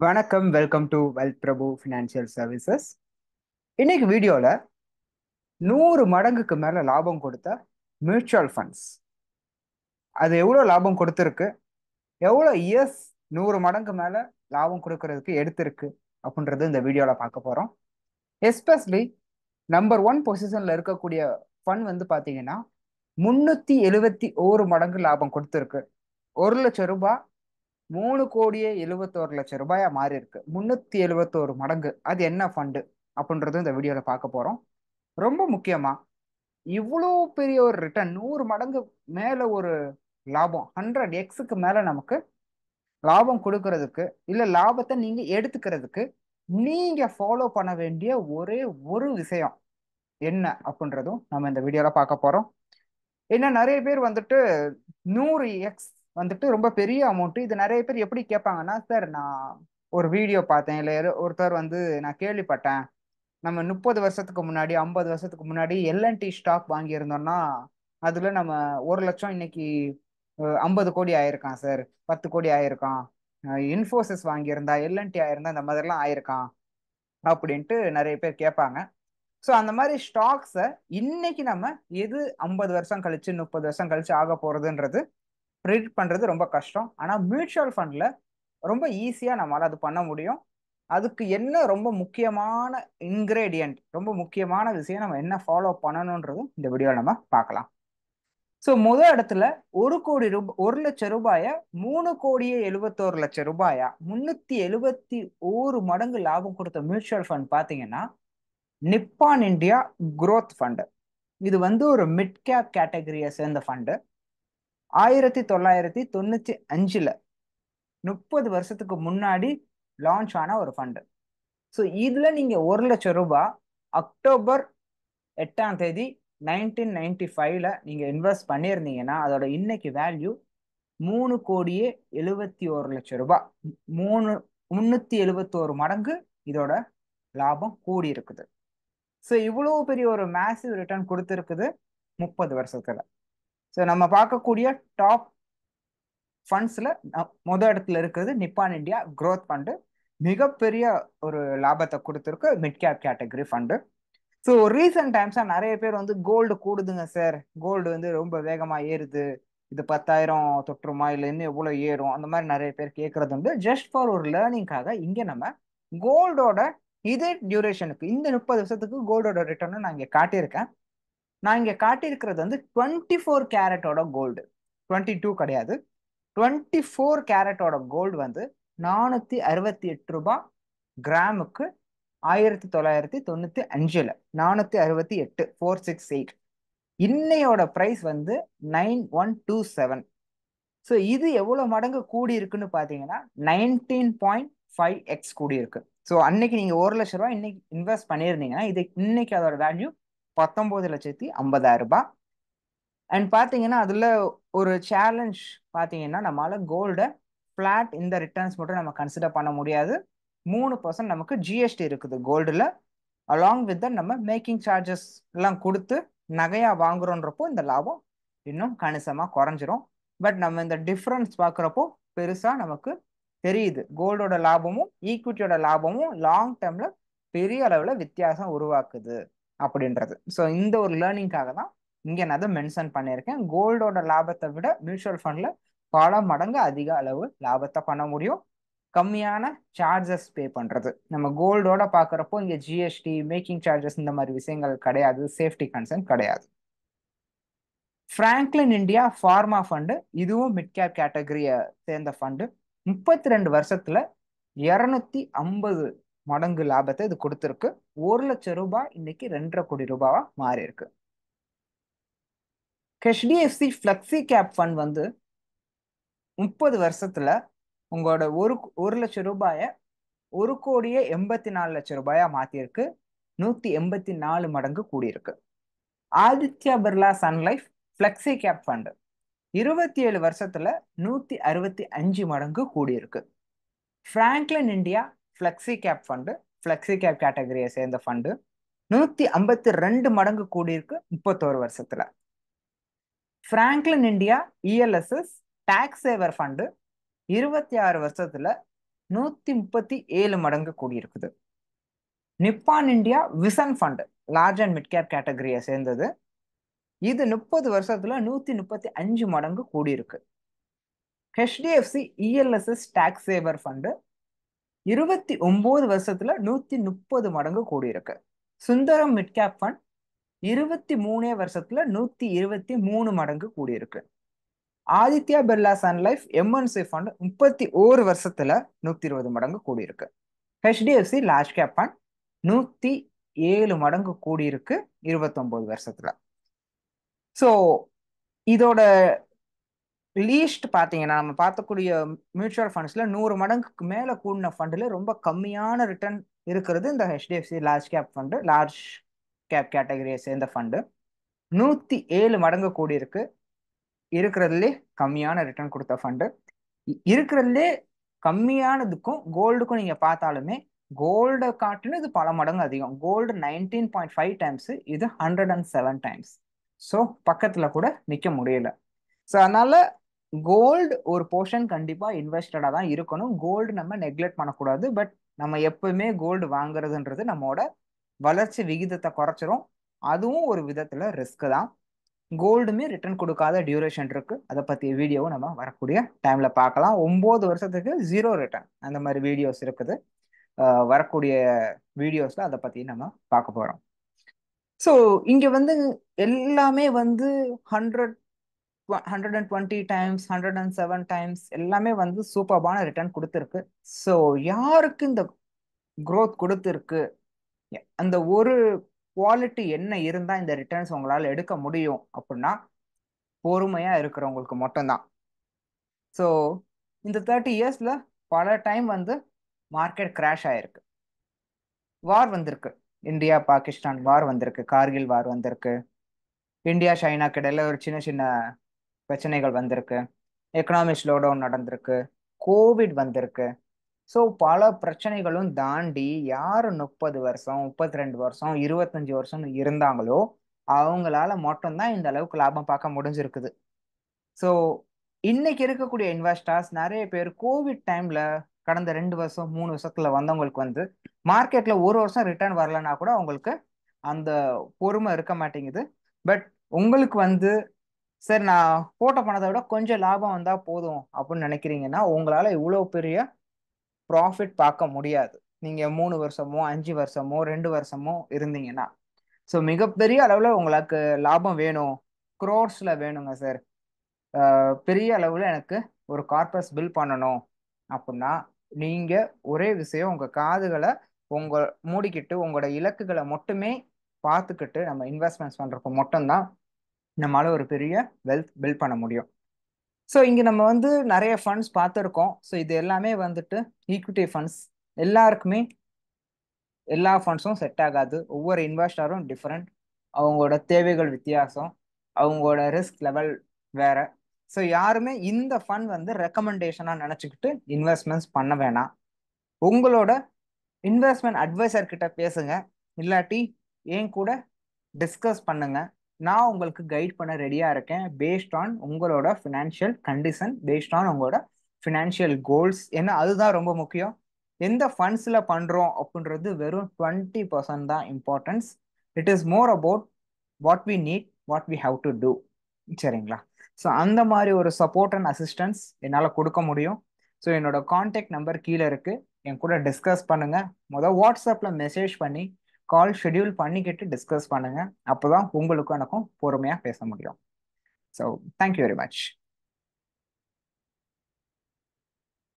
வணக்கம், welcome to wealth Prabhu financial services. இன்னைக்கு வீடியோல 100 மடங்குக்கு மேல லாபம் கொடுத்த மியூச்சுவல் ஃபண்ட்ஸ் அது எவ்வளவு லாபம் கொடுத்துருக்கு, எவ்வளவு இயர்ஸ் 100 மடங்கு மேல லாபம் கொடுக்கறதுக்கு எடுத்திருக்கு அப்படின்றது இந்த வீடியோல பார்க்க போறோம். எஸ்பெஷலி நம்பர் 1 பொசிஷன்ல இருக்கக்கூடிய ஃபண்ட் வந்து பாத்தீங்கன்னா 371 மடங்கு லாபம் கொடுத்துருக்கு. 1 லட்சம் ரூபாய் 3,71,00,000 ரூபாயா மாறி இருக்கு. 371 மடங்கு. அது என்ன ஃபண்டு அப்படின்றது இந்த வீடியோல பார்க்க போறோம். ரொம்ப முக்கியமா இவ்வளோ பெரிய ஒரு ரிட்டர்ன் 100 மடங்கு மேல ஒரு லாபம் 100x மேல நமக்கு லாபம் கொடுக்கறதுக்கு இல்ல லாபத்தை நீங்க எடுத்துக்கிறதுக்கு நீங்க ஃபாலோ பண்ண வேண்டிய ஒரே ஒரு விஷயம் என்ன அப்படின்றதும் நம்ம இந்த வீடியோல பார்க்க போறோம். ஏன்னா நிறைய பேர் வந்துட்டு 100x வந்துட்டு ரொம்ப பெரிய அமௌண்ட். இது நிறைய பேர் எப்படி கேட்பாங்கன்னா, சார் நான் ஒரு வீடியோ பார்த்தேன், இல்லை ஒருத்தர் வந்து நான் கேள்விப்பட்டேன், நம்ம 30 வருஷத்துக்கு முன்னாடி 50 வருஷத்துக்கு முன்னாடி எல்என்டி ஸ்டாக் வாங்கியிருந்தோம்னா அதுல நம்ம 1 லட்சம் இன்னைக்கு 50 கோடி ஆயிருக்கான் சார், 10 கோடி ஆயிருக்கான். இன்ஃபோசிஸ் வாங்கியிருந்தா எல்என்டி ஆயிருந்தா இந்த மாதிரிலாம் ஆயிருக்கான் அப்படின்ட்டு நிறைய பேர் கேட்பாங்க. ஸோ அந்த மாதிரி ஸ்டாக்ஸை இன்னைக்கு நம்ம எது 50 வருஷம் கழிச்சு 30 வருஷம் கழிச்சு ஆக போறதுன்றது ப்ரிடிக்ட் பண்றது ரொம்ப கஷ்டம். ஆனா மியூச்சுவல் ஃபண்ட்ல ரொம்ப ஈஸியா நம்மளால அது பண்ண முடியும். அதுக்கு என்ன ரொம்ப முக்கியமான இன்கிரேடியன்ட், ரொம்ப முக்கியமான விஷயம் நம்ம என்ன ஃபாலோ பண்ணணும்ன்றதும் இந்த வீடியோவில் நம்ம பார்க்கலாம். ஸோ முதல் இடத்துல 1 கோடி ரூபாய் 1 லட்சம் ரூபாய 3,71,00,000 ரூபாயா 371 மடங்கு லாபம் கொடுத்த மியூச்சுவல் ஃபண்ட் பார்த்தீங்கன்னா நிப்பான் இந்தியா குரோத் ஃபண்ட். இது வந்து ஒரு மிட் கேப் கேட்டகரியை சேர்ந்த ஃபண்டு. 1995ல 30 வருஷத்துக்கு முன்னாடி லான்ச் ஆன ஒரு ஃபண்டு. ஸோ இதுல நீங்க 1 லட்சம் ரூபாய் அக்டோபர் 8ஆம் தேதி 1995ல நீங்க இன்வெஸ்ட் பண்ணியிருந்தீங்கன்னா அதோட இன்னைக்கு வேல்யூ 3,71,00,000 ரூபாய். 371 மடங்கு இதோட லாபம் கூடி இருக்குது. ஸோ இவ்வளவு பெரிய ஒரு மேசிவ் ரிட்டர்ன் கொடுத்துருக்குது 30 வருஷத்துல. ஸோ நம்ம பார்க்கக்கூடிய டாப் ஃபண்ட்ஸ்ல முதல் இடத்துல இருக்கிறது நிப்பான் இந்தியா குரோத் ஃபண்டு. மிகப்பெரிய ஒரு லாபத்தை கொடுத்துருக்கு mid cap category fund. So recent டைம்ஸா நிறைய பேர் வந்து கோல்டு கூடுதுங்க சார், கோல்டு வந்து ரொம்ப வேகமா ஏறுது, இது 10,000 தொற்றுமா இல்லை இன்னும் எவ்வளவு ஏறும், அந்த மாதிரி நிறைய பேர் கேட்கறது உண்டு. ஜஸ்ட் ஃபார் ஒரு லேர்னிங்காக இங்க நம்ம கோல்டோட இதே டியூரேஷனுக்கு இந்த 30 வருஷத்துக்கு கோல்டோட ரிட்டர்னை நான் இங்க காட்டியிருக்கேன். நான் இங்க காட்டியிருக்கிறது வந்து 24 கேரட்டோட கோல்டு, 22 கிடையாது. 24 கேரட்டோட கோல்டு வந்து 468 ரூபாய் கிராமுக்கு. 1995ல 468 468. இன்னையோட பிரைஸ் வந்து 9127. ஸோ இது எவ்வளவு மடங்கு கூடி இருக்குன்னு பாத்தீங்கன்னா 19.5x கூடி இருக்கு. ஸோ அன்னைக்கு நீங்க 1 லட்சம் ரூபாய் இன்னைக்கு இன்வெஸ்ட் பண்ணியிருந்தீங்கன்னா இது இன்னைக்கு அதோட வேல்யூ 19,50,000 ரூபாய். அண்ட் பாத்தீங்கன்னா அதுல ஒரு சேலஞ்ச் பாத்தீங்கன்னா நம்மளால கோல்டை ஃபிளாட் இந்த ரிட்டர்ன்ஸ் மட்டும் நம்ம கன்சிடர் பண்ண முடியாது. 3% நமக்கு ஜிஎஸ்டி இருக்குது கோல்டுல. அலாங் வித் நம்ம மேக்கிங் சார்ஜஸ் எல்லாம் கொடுத்து நகையா வாங்குறோன்றப்போ இந்த லாபம் இன்னும் கணிசமா குறைஞ்சிரும். பட் நம்ம இந்த டிஃபரன்ஸ் பார்க்குறப்போ பெருசா நமக்கு தெரியுது. கோல்டோட லாபமும் ஈக்விட்டியோட லாபமும் லாங் டேர்ம்ல பெரிய அளவுல வித்தியாசம் உருவாக்குது அப்படின்றது. ஸோ இந்த ஒரு லேர்னிங்காக தான் இங்க நான் அதை மென்ஷன் பண்ணியிருக்கேன். கோல்டோட லாபத்தை விட மியூச்சுவல் ஃபண்ட்ல பல மடங்கு அதிக அளவு லாபத்தை பண்ண முடியும், கம்மியான சார்ஜஸ் பே பண்றது. நம்ம கோல்டோட பாக்குறப்போ இங்க ஜிஎஸ்டி மேக்கிங் சார்ஜஸ் இந்த மாதிரி விஷயங்கள் கிடையாது, சேஃப்டி கன்சர்ன் கிடையாது. பிராங்க்லின் இந்தியா ஃபார்மா ஃபண்டு, இதுவும் மிட் கேப் கேட்டகரியை சேர்ந்த ஃபண்டு. 32 வருஷத்துல 250 மடங்கு லாபத்தை இது கொடுத்துருக்கு. 1 லட்சம் ரூபாய் இன்னைக்கு 2,50,00,000 மாறி இருக்கு. ஹெச்டிஎஃப்சி ஃபிளெக்ஸி கேப் ஃபண்ட் வந்து 30 வருஷத்துல உங்களோட 1 லட்சம் ரூபாய 1,84,00,000 மாத்திருக்கு. 184 மடங்கு கூடியிருக்கு. Aditya Birla Sun Life flexi cap fund 27 வருஷத்துல 165 மடங்கு கூடியிருக்கு. Franklin India flexi cap fund, flexi cap கேட்டகரியை சேர்ந்த ஃபண்டு, 152 மடங்கு கூடியிருக்கு 31 வருஷத்துல. Franklin India ELSS tax saver fund 26 வருஷத்துல 137 மடங்கு கூடியிருக்குது. Nippon India vision fund large and mid cap கேட்டகரியை சேர்ந்தது. இது 30 வருஷத்துல 135 மடங்கு கூடியிருக்கு. HDFC ELSS tax saver fund 29 வருஷத்துல 130 மடங்கு கூடியிருக்கு. சுந்தரம் மிட் கேப் ஃபண்ட் 23 வருஷத்துல 123 மடங்கு கூடியிருக்கு. Aditya Birla Sun Life MNC fund 31 வருஷத்துல 120 மடங்கு கூடியிருக்கு. ஹெச்டிஎஃப்சி லார்ஜ் கேப் ஃபண்ட் 107 மடங்கு கூடியிருக்கு 29 வருஷத்துல. ஸோ இதோட லீஸ்ட் பார்த்தீங்கன்னா நம்ம பார்க்கக்கூடிய மியூச்சுவல் ஃபண்ட்ஸ்ல 100 மடங்குக்கு மேலே கூடின ஃபண்டில் ரொம்ப கம்மியான ரிட்டர்ன் இருக்கிறது இந்த HDFC large cap fund. Large cap கேட்டகரியை சேர்ந்த ஃபண்டு 107 மடங்கு கூடி இருக்கு. இருக்கிறதுலே கம்மியான ரிட்டர்ன் கொடுத்த ஃபண்டு. இருக்கிறதுலே கம்மியானதுக்கும் கோல்டுக்கும் நீங்க பார்த்தாலுமே கோல்டை காட்டிலும் இது பல மடங்கு அதிகம். கோல்டு 19.5 டைம்ஸ், இது 107 டைம்ஸ். ஸோ பக்கத்துல கூட நிக்க முடியல. ஸோ அதனால கோல்டு ஒரு போர்ஷன் கண்டிப்பா இன்வெஸ்டடா தான் இருக்கணும். கோல்டு நம்ம நெக்லெக்ட் பண்ணக்கூடாது. பட் நம்ம எப்பவுமே கோல்டு வாங்குறதுன்றது நம்மளோட வளர்ச்சி விகிதத்தை குறைச்சிரும். அதுவும் ஒரு விதத்துல ரிஸ்க் தான். கோல்டுமே ரிட்டர்ன் கொடுக்காத டியூரேஷன் இருக்கு. அதை பத்தி வீடியோவை நம்ம வரக்கூடிய டைம்ல பார்க்கலாம். 9 வருஷத்துக்கு 0 ரிட்டர்ன் அந்த மாதிரி வீடியோஸ் இருக்குது. வரக்கூடிய வீடியோஸ்ல அதை பத்தி நம்ம பார்க்க போறோம். ஸோ இங்க வந்து எல்லாமே வந்து 120 டைம்ஸ், 107 டைம்ஸ் எல்லாமே வந்து சூப்பர்பான ரிட்டர்ன் கொடுத்துருக்கு. ஸோ யாருக்கு இந்த growth கொடுத்துருக்கு, அந்த ஒரு குவாலிட்டி என்ன இருந்தா இந்த ரிட்டர்ன்ஸ் உங்களால எடுக்க முடியும் அப்படின்னா பொறுமையா இருக்கிறவங்களுக்கு மட்டும்தான். ஸோ இந்த 30 இயர்ஸ்ல பல டைம் வந்து மார்க்கெட் கிராஷ் ஆயிருக்கு. வார் வந்திருக்கு, இந்தியா பாகிஸ்தான் வார் வந்திருக்கு, கார்கில் வார் வந்திருக்கு, இந்தியா சைனாக்கு இடையில ஒரு சின்ன சின்ன பிரச்சனைகள் வந்திருக்கு, எக்கனாமிக் ஸ்லோ டவுன் நடந்திருக்கு, கோவிட் வந்திருக்கு. ஸோ பல பிரச்சனைகளும் தாண்டி யாரு 30 வருஷம், 32 வருஷம், 25 வருஷம் இருந்தாங்களோ அவங்களால மட்டும்தான் இந்த அளவுக்கு லாபம் பார்க்க முடிஞ்சிருக்குது. ஸோ இன்னைக்கு இருக்கக்கூடிய இன்வெஸ்டர்ஸ் நிறைய பேர் கோவிட் டைம்ல கடந்த 2 வருஷம் 3 வருஷத்துல வந்தவங்களுக்கு வந்து மார்க்கெட்ல ஒரு வருஷம் ரிட்டர்ன் வரலன்னா கூட அவங்களுக்கு அந்த பொறுமை இருக்க மாட்டேங்குது. பட் உங்களுக்கு வந்து சரி நான் போட்ட பணத்தை விட கொஞ்சம் லாபம் வந்தா போதும் அப்படின்னு நினைக்கிறீங்கன்னா உங்களால இவ்வளவு பெரிய ப்ராஃபிட் பார்க்க முடியாது. நீங்க 3 வருஷமோ 5 வருஷமோ 2 வருஷமோ இருந்தீங்கன்னா. ஸோ மிகப்பெரிய அளவுல உங்களுக்கு லாபம் வேணும், குரோர்ஸ்ல வேணுங்க சார், பெரிய அளவுல எனக்கு ஒரு கார்பஸ் பில் பண்ணணும் அப்படின்னா நீங்க ஒரே விஷயம், உங்க காதுகளை உங்க மூடிக்கிட்டு உங்களோட இலக்குகளை மட்டுமே பார்த்துக்கிட்டு நம்ம இன்வெஸ்ட்மெண்ட்ஸ் பண்றப்ப மட்டும்தான் நம்மளால ஒரு பெரிய வெல்த் பில்ட் பண்ண முடியும். ஸோ இங்க நம்ம வந்து நிறைய ஃபண்ட்ஸ் பார்த்துருக்கோம். ஸோ இது எல்லாமே வந்துட்டு ஈக்விட்டி ஃபண்ட்ஸ். எல்லாருக்குமே எல்லா ஃபண்ட்ஸும் செட் ஆகாது. ஒவ்வொரு இன்வெஸ்டரும் டிஃப்ரெண்ட், அவங்களோட தேவைகள் வித்தியாசம், அவங்களோட ரிஸ்க் லெவல் வேற. ஸோ யாருமே இந்த ஃபண்ட் வந்து ரெக்கமெண்டேஷனாக நினச்சிக்கிட்டு இன்வெஸ்ட்மெண்ட்ஸ் பண்ண வேணாம். உங்களோட இன்வெஸ்ட்மெண்ட் அட்வைசர் கிட்ட பேசுங்க, இல்லாட்டி ஏன் கூட டிஸ்கஸ் பண்ணுங்க. நான் உங்களுக்கு கைட் பண்ண ரெடியா இருக்கேன் பேஸ்ட் ஆன் உங்களோட ஃபினான்ஷியல் கண்டிஷன், பேஸ்ட் ஆன் உங்களோட ஃபினான்ஷியல் கோல்ஸ். ஏன்னா அதுதான் ரொம்ப முக்கியம். எந்த ஃபண்ட்ஸ்ல பண்றோம் அப்படின்றது வெறும் 20% தான் importance. It is more about what we need, what we have to do. சரிங்களா? ஸோ அந்த மாதிரி ஒரு சப்போர்ட் அண்ட் அசிஸ்டன்ஸ் என்னால் கொடுக்க முடியும். ஸோ என்னோட கான்டாக்ட் நம்பர் கீழே இருக்கு, என் கூட டிஸ்கஸ் பண்ணுங்க. முதல் வாட்ஸ்அப்ல மெசேஜ் பண்ணி கால் ஷெட்யூல் பண்ணிக்கிட்டு டிஸ்கஸ் பண்ணுங்க. அப்போதான் உங்களுக்கும் எனக்கும் பொறுமையாக பேச முடியும். So thank you very much.